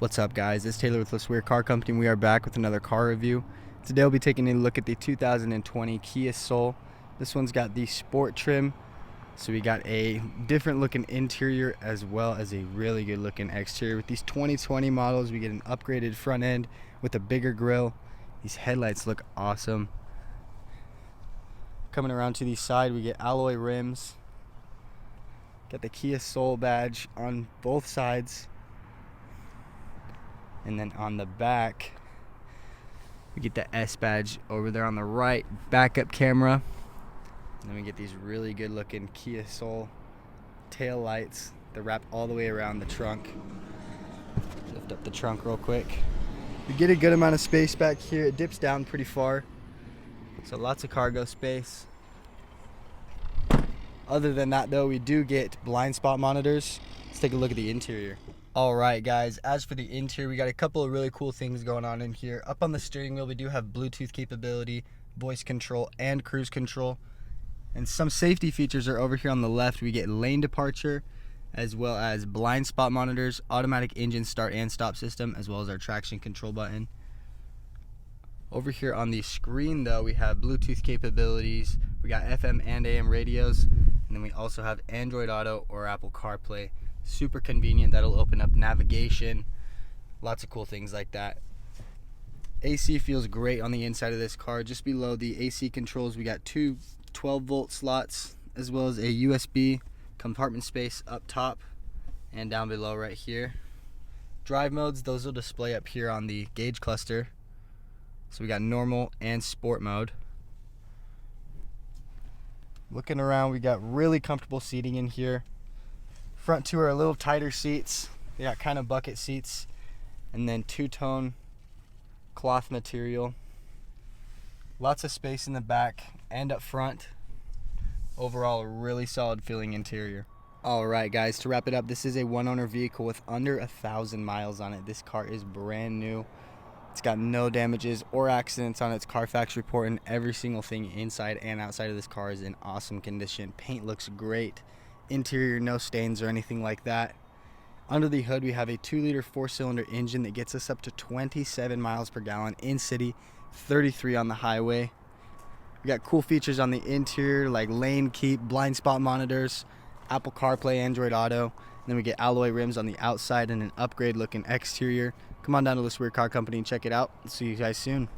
What's up, guys? It's Taylor with LeSueur Car Company. We are back with another car review. Today we'll be taking a look at the 2020 Kia Soul. This one's got the sport trim, so we got a different looking interior as well as a really good looking exterior. With these 2020 models, we get an upgraded front end with a bigger grille. These headlights look awesome. Coming around to the side, we get alloy rims. Got the Kia Soul badge on both sides. And then on the back, we get the S badge over there on the right, backup camera. And then we get these really good looking Kia Soul tail lights that wrap all the way around the trunk. Lift up the trunk real quick. We get a good amount of space back here. It dips down pretty far, so lots of cargo space. Other than that though, we do get blind spot monitors. Let's take a look at the interior. Alright guys, as for the interior, we got a couple of really cool things going on in here. Up on the steering wheel, we do have Bluetooth capability, voice control, and cruise control. And some safety features are over here on the left. We get lane departure, as well as blind spot monitors, automatic engine start and stop system, as well as our traction control button. Over here on the screen though, we have Bluetooth capabilities, we got FM and AM radios, and then we also have Android Auto or Apple CarPlay. Super convenient. That'll open up navigation, lots of cool things like that. AC feels great on the inside of this car. Just below the AC controls, we got two 12-volt slots, as well as a USB compartment space up top and down below right here. Drive modes, those will display up here on the gauge cluster. So we got normal and sport mode. Looking around, we got really comfortable seating in here. Front two are a little tighter seats. They got kind of bucket seats, and then two-tone cloth material. Lots of space in the back and up front. Overall, a really solid feeling interior. Alright guys, to wrap it up, this is a one-owner vehicle with under 1,000 miles on it. This car is brand new. It's got no damages or accidents on its Carfax report, and every single thing inside and outside of this car is in awesome condition. Paint looks great. Interior, no stains or anything like that. Under the hood, we have a 2-liter 4-cylinder engine that gets us up to 27 miles per gallon in city, 33 on the highway. We got cool features on the interior like lane keep, blind spot monitors, Apple CarPlay, Android Auto. And then we get alloy rims on the outside and an upgrade looking exterior. Come on down to LeSueur Car Company and check it out. See you guys soon.